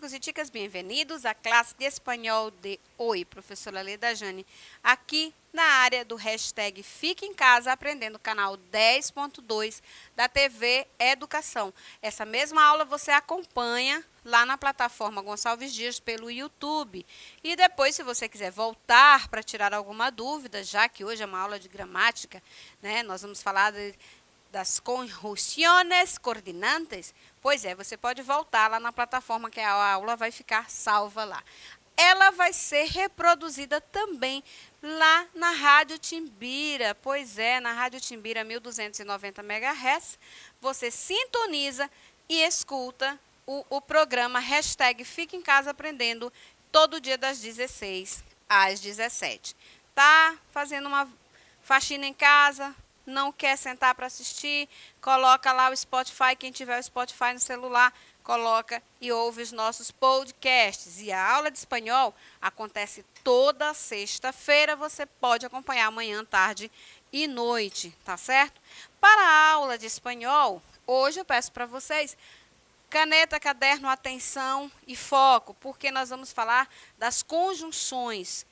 chicos e chicas, bem-vindos à classe de espanhol de hoje, professora Leda Jane, aqui na área do hashtag Fique em Casa Aprendendo, canal 10.2 da TV Educação. Essa mesma aula você acompanha lá na plataforma Gonçalves Dias pelo YouTube. E depois, se você quiser voltar para tirar alguma dúvida, já que hoje é uma aula de gramática, né, nós vamos falar das conjunções coordenantes, pois é, você pode voltar lá na plataforma que a aula vai ficar salva lá. Ela vai ser reproduzida também lá na Rádio Timbira, pois é, na Rádio Timbira 1290 MHz, você sintoniza e escuta o programa hashtag Fique em Casa Aprendendo todo dia das 16 às 17. Tá fazendo uma faxina em casa? Não quer sentar para assistir, coloca lá o Spotify, quem tiver o Spotify no celular, coloca e ouve os nossos podcasts. E a aula de espanhol acontece toda sexta-feira, você pode acompanhar manhã, tarde e noite, tá certo? Para a aula de espanhol, hoje eu peço para vocês caneta, caderno, atenção e foco, porque nós vamos falar das conjunções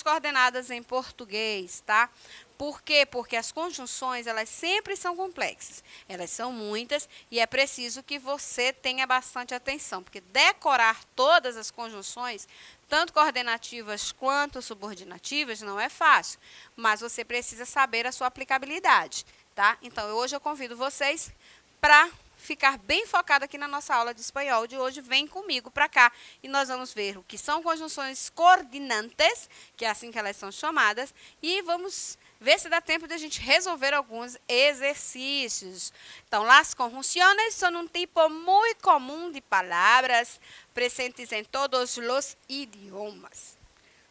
coordenadas em português, tá? Por quê? Porque as conjunções, elas sempre são complexas. Elas são muitas e é preciso que você tenha bastante atenção, porque decorar todas as conjunções, tanto coordenativas quanto subordinativas, não é fácil, mas você precisa saber a sua aplicabilidade, tá? Então, hoje eu convido vocês para ficar bem focado aqui na nossa aula de espanhol de hoje. Vem comigo para cá e nós vamos ver o que são conjunções coordenantes, que é assim que elas são chamadas, e vamos ver se dá tempo de a gente resolver alguns exercícios. Então, las conjunciones son un tipo muy común de palabras presentes en todos los idiomas.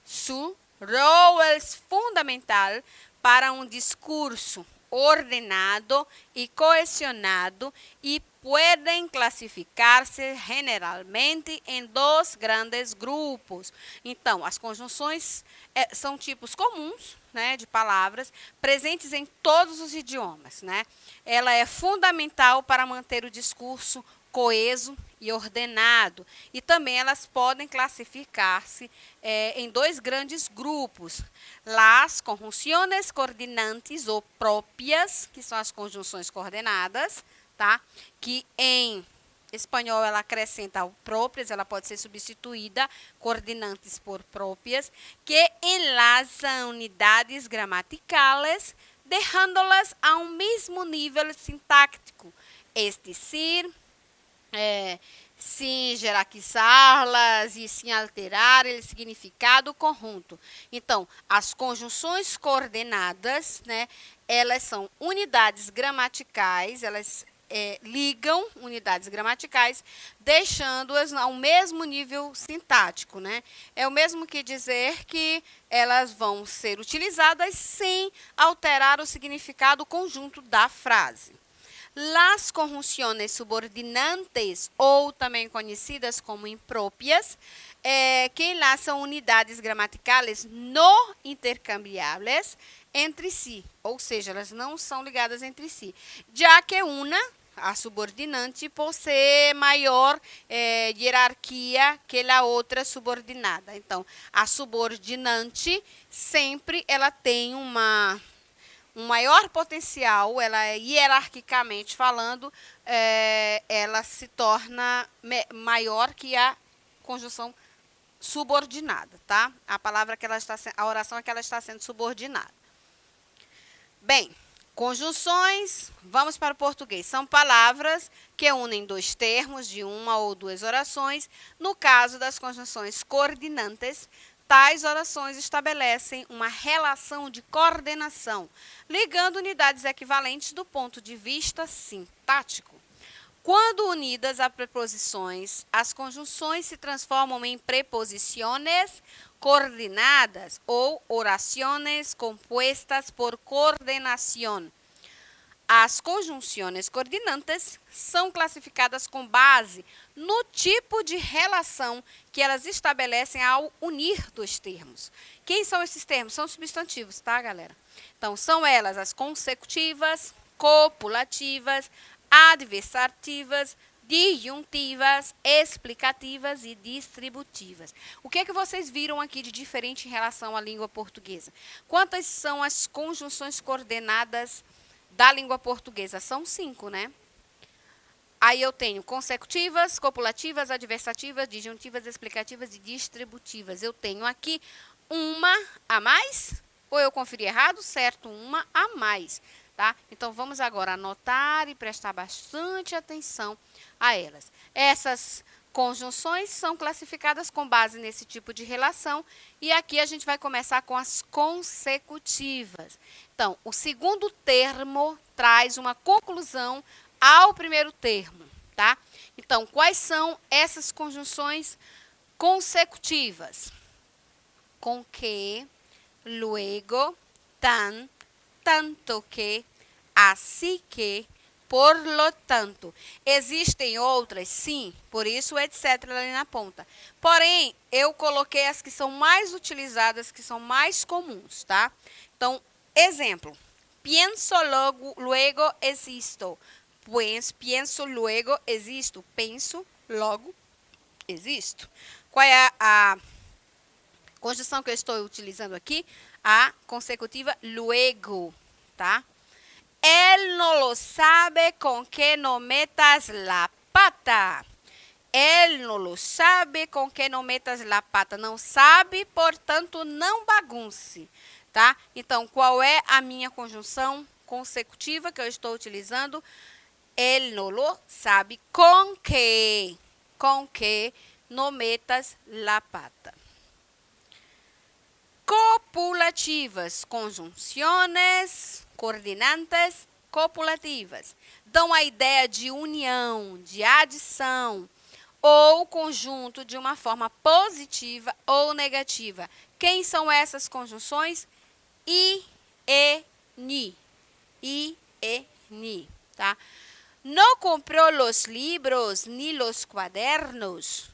Su rol es fundamental para un discurso ordenado y cohesionado y pueden classificar-se generalmente em dois grandes grupos. Então, as conjunções são tipos comuns, né, de palavras presentes em todos os idiomas, né? Ela é fundamental para manter o discurso coeso e ordenado. E também elas podem classificar-se em dois grandes grupos. Las conjunciones coordenantes ou próprias, que são as conjunções coordenadas, tá? Que em espanhol ela acrescenta o próprias, ela pode ser substituída, coordenantes por próprias, que enlazam unidades gramaticales, dejándolas a um mesmo nível sintático, es decir, sem jerarquizá-las e sem alterar o significado conjunto. Então, as conjunções coordenadas, né, elas são unidades gramaticais, elas ligam unidades gramaticais, deixando-as ao mesmo nível sintático, né? É o mesmo que dizer que elas vão ser utilizadas sem alterar o significado conjunto da frase. Las conjunciones subordinantes, ou também conhecidas como impróprias, que enlaçam unidades gramaticales não intercambiáveis entre si, ou seja, elas não são ligadas entre si, já que a subordinante, possui maior hierarquia que a outra subordinada. Então, a subordinante sempre ela tem um maior potencial, ela hierarquicamente falando, ela se torna maior que a conjunção subordinada, tá? A oração é que ela está sendo subordinada. Bem, conjunções, vamos para o português. São palavras que unem dois termos de uma ou duas orações. No caso das conjunções coordenantes, tais orações estabelecem uma relação de coordenação, ligando unidades equivalentes do ponto de vista sintático. Quando unidas a preposições, as conjunções se transformam em preposições coordenadas ou orações compuestas por coordenação. As conjunções coordenantes são classificadas com base no tipo de relação que elas estabelecem ao unir dois termos. Quem são esses termos? São substantivos, tá, galera? Então, são elas as consecutivas, copulativas, adversativas, disjuntivas, explicativas e distributivas. O que é que vocês viram aqui de diferente em relação à língua portuguesa? Quantas são as conjunções coordenadas da língua portuguesa? São 5, né? Aí eu tenho consecutivas, copulativas, adversativas, disjuntivas, explicativas e distributivas. Eu tenho aqui uma a mais, ou eu conferi errado? Certo, uma a mais, tá? Então, vamos agora anotar e prestar bastante atenção a elas. Essas conjunções são classificadas com base nesse tipo de relação e aqui a gente vai começar com as consecutivas. Então, o segundo termo traz uma conclusão ao primeiro termo, tá? Então, quais são essas conjunções consecutivas? Com que, luego, tan, tanto que, assim que, por lo tanto. Existem outras? Sim, por isso etc. ali na ponta. Porém, eu coloquei as que são mais utilizadas, que são mais comuns, tá? Então, exemplo. Pienso, luego existo. Pues, pienso, luego existo. Penso, logo existo. Qual é a conjunção que eu estou utilizando aqui? A consecutiva luego, tá? Él no lo sabe con que no metas la pata. Él no lo sabe com que não metas la pata. Não sabe, portanto, não bagunce, tá? Então, qual é a minha conjunção consecutiva que eu estou utilizando? Él no lo sabe com que não metas la pata. Copulativas, conjunções coordenantes copulativas. Dão a ideia de união, de adição ou conjunto de uma forma positiva ou negativa. Quem são essas conjunções? I, e, ni. I, e, ni, tá? No compró los libros ni los cuadernos.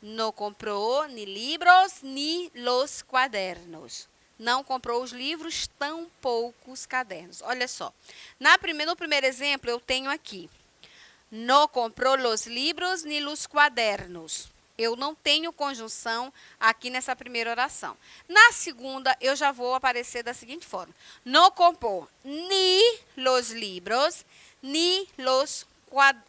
No comprou ni libros ni los cuadernos. Não comprou os livros, tampouco os cadernos. Olha só. No primeiro exemplo, eu tenho aqui. No comprou los libros ni los cuadernos. Eu não tenho conjunção aqui nessa primeira oração. Na segunda, eu já vou aparecer da seguinte forma. No comprou ni los libros ni los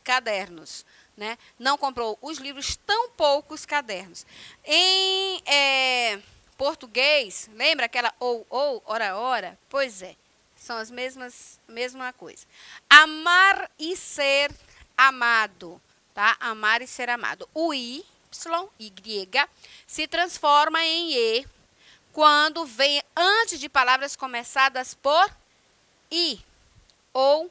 cadernos. Né? Não comprou os livros, tampouco os cadernos. Em português, lembra aquela ou, ora? Pois é, são as mesma coisa. Amar e ser amado, tá? Amar e ser amado. O Y, se transforma em E quando vem antes de palavras começadas por I ou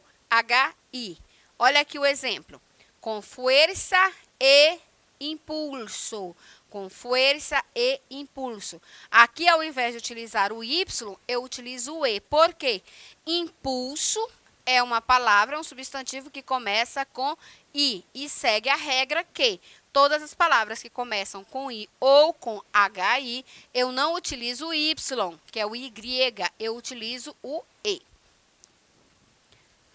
HI. Olha aqui o exemplo. Com força e impulso. Com força e impulso. Aqui, ao invés de utilizar o Y, eu utilizo o E. Por quê? Impulso é uma palavra, um substantivo que começa com I. E segue a regra que todas as palavras que começam com I ou com HI, eu não utilizo o Y, que é o Y, eu utilizo o E.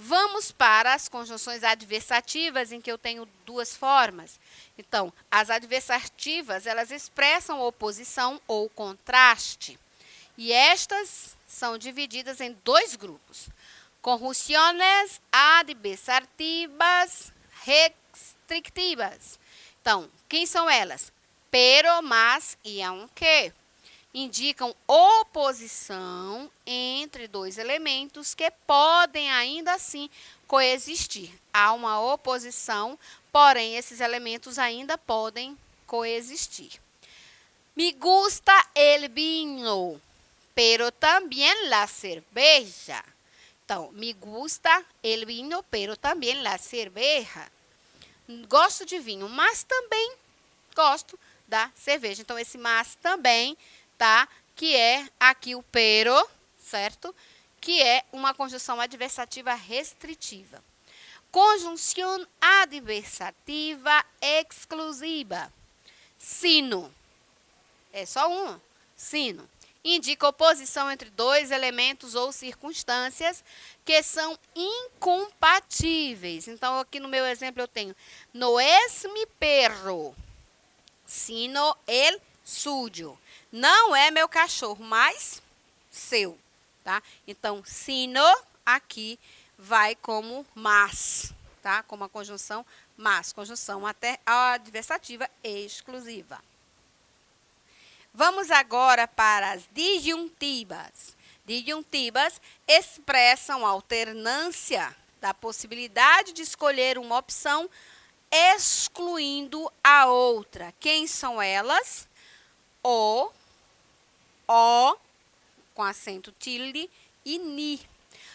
Vamos para as conjunções adversativas, em que eu tenho duas formas. Então, as adversativas, elas expressam oposição ou contraste. E estas são divididas em dois grupos. Conjunções adversativas restritivas. Então, quem são elas? Pero, mas e aunque. Indicam oposição entre dois elementos que podem ainda assim coexistir. Há uma oposição, porém esses elementos ainda podem coexistir. Me gusta el vino, pero también la cerveja. Então, me gusta el vino, pero también la cerveja. Gosto de vinho, mas também gosto da cerveja. Então, esse mas também, tá? Que é aqui o pero, certo? Que é uma conjunção adversativa restritiva. Conjunção adversativa exclusiva. Sino. É só um. Sino. indica oposição entre dois elementos ou circunstâncias que são incompatíveis. Então, aqui no meu exemplo eu tenho no es mi perro, sino el suyo. Não é meu cachorro, mas seu, tá? Então, sino aqui vai como mas, tá? Como a conjunção mas, conjunção adversativa exclusiva. Vamos agora para as disjuntivas. Disjuntivas expressam a alternância da possibilidade de escolher uma opção excluindo a outra. Quem são elas? O, com acento tilde, e ni.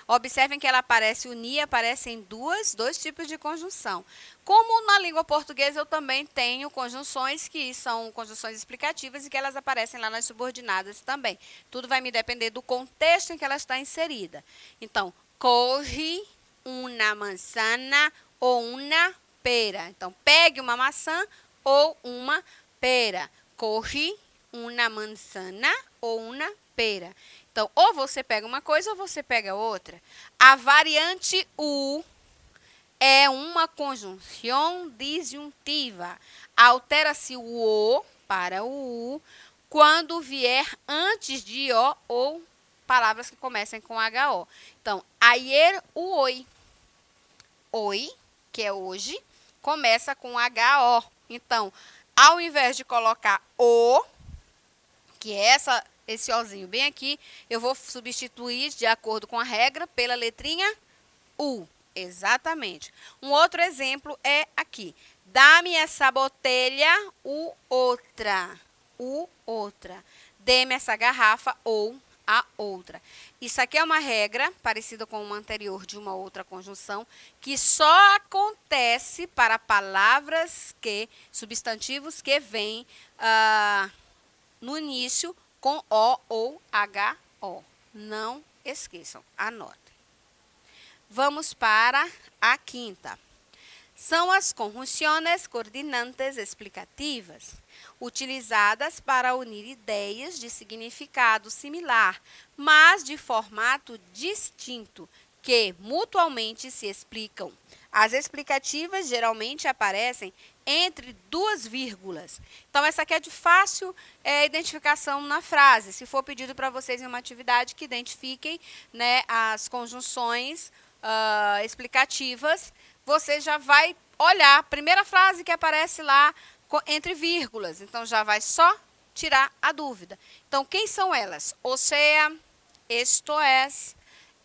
Observem que ela aparece, o ni aparece em dois tipos de conjunção. Como na língua portuguesa eu também tenho conjunções que são conjunções explicativas e que elas aparecem lá nas subordinadas também. Tudo vai me depender do contexto em que ela está inserida. Então, coge una manzana ou una pera. Então, pegue uma maçã ou uma pera. Coge una manzana ou una pera. Então, ou você pega uma coisa ou você pega outra. A variante U é uma conjunção disjuntiva. Altera-se o O para o U quando vier antes de O ou palavras que comecem com HO. Então, ayer o oi. Oi, que é hoje, começa com HO. Então, ao invés de colocar O, que é esse Ozinho bem aqui, eu vou substituir, de acordo com a regra, pela letrinha U. Exatamente. Um outro exemplo é aqui. Dá-me essa botelha, o outra. O outra. Dê-me essa garrafa ou a outra. Isso aqui é uma regra, parecida com uma anterior de uma outra conjunção, que só acontece para palavras substantivos que vêm no início com O ou HO. Não esqueçam, anotem. Vamos para a quinta. São as conjunções coordinantes explicativas, utilizadas para unir ideias de significado similar, mas de formato distinto, que mutuamente se explicam. As explicativas geralmente aparecem entre duas vírgulas. Então, essa aqui é de fácil identificação na frase. Se for pedido para vocês em uma atividade que identifiquem, né, as conjunções explicativas, você já vai olhar a primeira frase que aparece lá entre vírgulas. Então, já vai só tirar a dúvida. Então, quem são elas? O sea, esto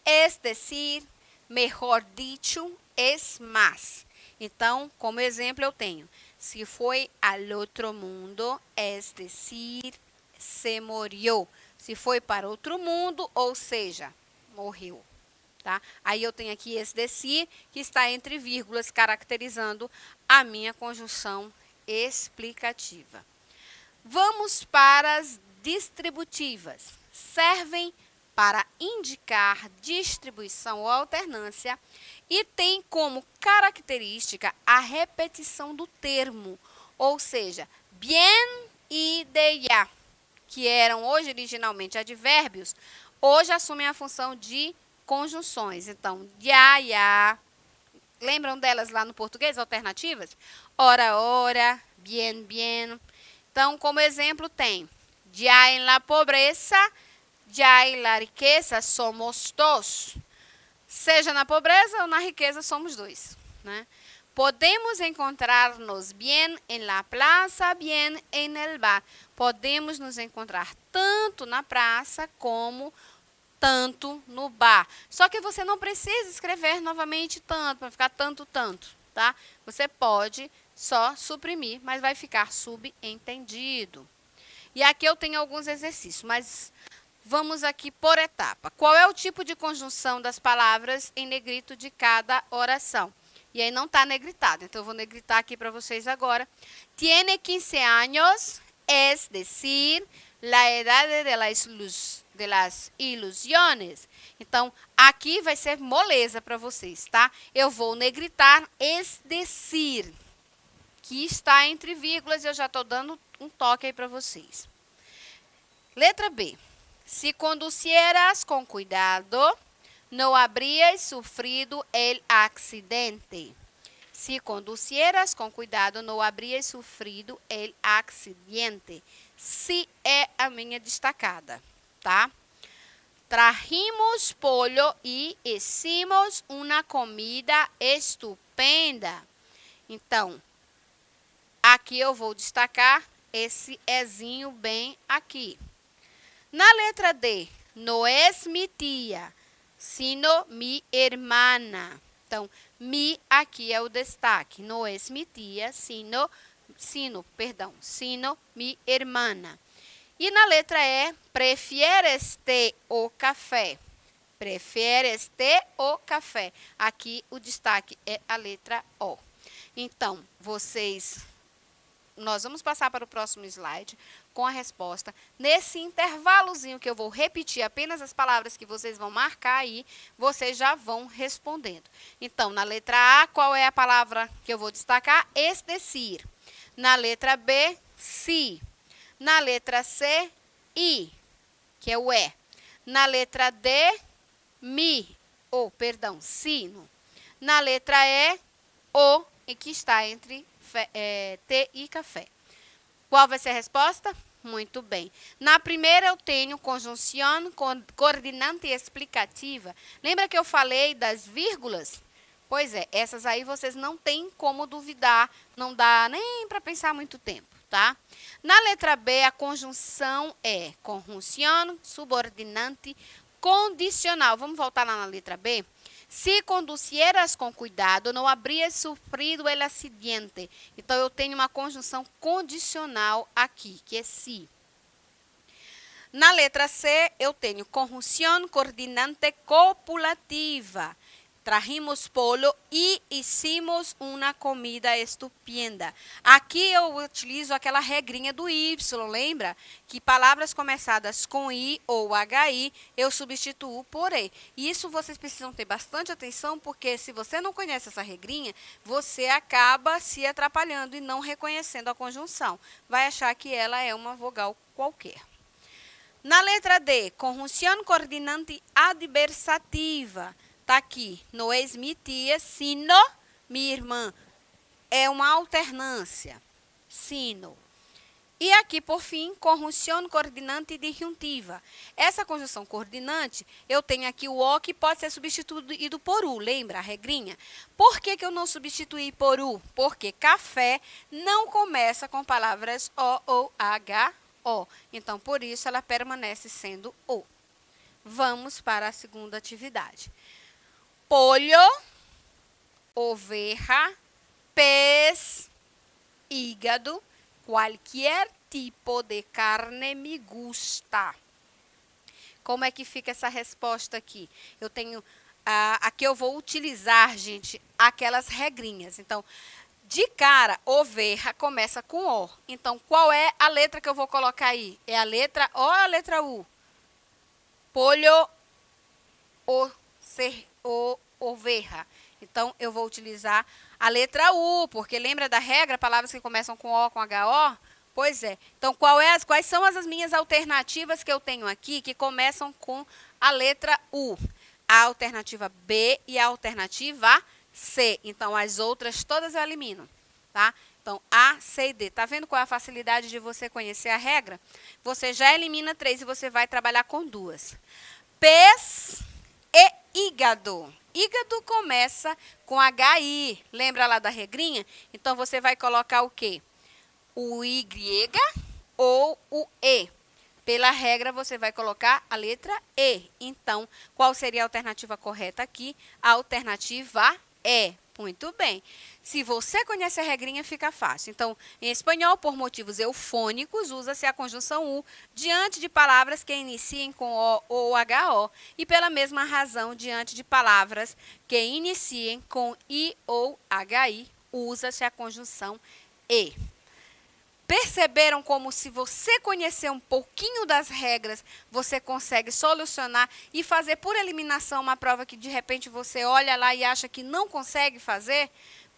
es decir, mejor dicho, es más. Então, como exemplo, eu tenho, se foi al outro mundo, es decir, se murió. Se foi para outro mundo, ou seja, morreu. Tá? Aí eu tenho aqui esse decir, que está entre vírgulas, caracterizando a minha conjunção explicativa. Vamos para as distributivas. Servem para indicar distribuição ou alternância e tem como característica a repetição do termo, ou seja, bien e de ya, que eram hoje originalmente advérbios, hoje assumem a função de conjunções. Então, ya, lembram delas lá no português, alternativas? Ora, ora, bien, bien. Então, como exemplo, tem ya en la pobreza, ya en la riqueza somos dos. Seja na pobreza ou na riqueza, somos dois. Né? Podemos encontrar-nos bien en la plaza, bien en el bar. Podemos nos encontrar tanto na praça como tanto no bar. Só que você não precisa escrever novamente tanto, para ficar tanto, tá? Você pode só suprimir, mas vai ficar subentendido. E aqui eu tenho alguns exercícios, mas vamos aqui por etapa. Qual é o tipo de conjunção das palavras em negrito de cada oração? E aí não está negritado, então eu vou negritar aqui para vocês agora. Tiene 15 años, es decir, la edad de las ilusiones. Então, aqui vai ser moleza para vocês, tá? Eu vou negritar es decir, que está entre vírgulas, eu já estou dando um toque aí para vocês. Letra B. Se conducieras com cuidado, não habrías sofrido el accidente. Se conducieras com cuidado, não habrías sofrido el accidente. Se é a minha destacada, tá? Trajimos pollo e hicimos uma comida estupenda. Então, aqui eu vou destacar esse ezinho bem aqui. Na letra D, no es mi tia, sino mi hermana. Então, mi aqui é o destaque. No es mi tia, sino mi hermana. E na letra E, prefieres té ou café? Prefieres té ou café? Aqui o destaque é a letra O. Então, nós vamos passar para o próximo slide com a resposta. Nesse intervalozinho que eu vou repetir apenas as palavras que vocês vão marcar aí, vocês já vão respondendo. Então, na letra A, qual é a palavra que eu vou destacar? Es decir. Na letra B, si. Na letra C, i, que é o E. Na letra D, sino. Na letra E, o, e que está entre té e café. Qual vai ser a resposta? Muito bem. Na primeira eu tenho conjunção coordenante explicativa. Lembra que eu falei das vírgulas? Pois é, essas aí vocês não têm como duvidar, não dá nem para pensar muito tempo, tá? Na letra B, a conjunção é conjunção subordinante condicional. Vamos voltar lá na letra B? Se conducieras com cuidado, não habrías sofrido el acidente. Então, eu tenho uma conjunção condicional aqui, que é se. Na letra C, eu tenho conjunção coordenante copulativa. Trajimos pollo e hicimos uma comida estupenda. Aqui eu utilizo aquela regrinha do Y, lembra? Que palavras começadas com I ou HI, eu substituo por E. E isso vocês precisam ter bastante atenção, porque se você não conhece essa regrinha, você acaba se atrapalhando e não reconhecendo a conjunção. Vai achar que ela é uma vogal qualquer. Na letra D, conjunção coordenante adversativa. Está aqui, no es mi tia, sino mi irmã. É uma alternância, sino. E aqui, por fim, conjunção coordenante disjuntiva. Essa conjunção coordenante, eu tenho aqui o O que pode ser substituído por U, lembra a regrinha? Por que eu não substituí por U? Porque café não começa com palavras O ou H-O. Então, por isso, ela permanece sendo O. Vamos para a segunda atividade. Pollo, oveja, pez, hígado, qualquer tipo de carne me gusta. Como é que fica essa resposta aqui? Eu tenho, aqui eu vou utilizar, gente, aquelas regrinhas. Então, de cara, oveja começa com O. Então, qual é a letra que eu vou colocar aí? É a letra O ou a letra U? Pollo, oveja. Então, eu vou utilizar a letra U, porque lembra da regra, palavras que começam com O, com HO? Pois é. Então, quais são as minhas alternativas que eu tenho aqui que começam com a letra U? A alternativa B e a alternativa C. Então, as outras todas eu elimino, tá? Então, A, C e D. Tá vendo qual é a facilidade de você conhecer a regra? Você já elimina 3 e você vai trabalhar com 2. Pez e hígado. Hígado começa com HI. Lembra lá da regrinha? Então, você vai colocar o quê? O Y ou o E. Pela regra, você vai colocar a letra E. Então, qual seria a alternativa correta aqui? A alternativa E. Muito bem. Se você conhece a regrinha, fica fácil. Então, em espanhol, por motivos eufônicos, usa-se a conjunção U diante de palavras que iniciem com O ou HO. E pela mesma razão, diante de palavras que iniciem com I ou HI, usa-se a conjunção E. Perceberam como, se você conhecer um pouquinho das regras, você consegue solucionar e fazer por eliminação uma prova que de repente você olha lá e acha que não consegue fazer?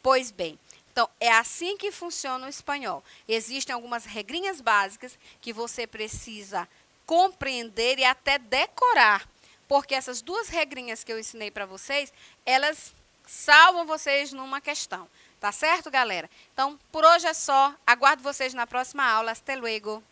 Pois bem, então é assim que funciona o espanhol. Existem algumas regrinhas básicas que você precisa compreender e até decorar, porque essas duas regrinhas que eu ensinei para vocês, elas salvam vocês numa questão. Tá certo, galera? Então, por hoje é só. Aguardo vocês na próxima aula. Hasta luego.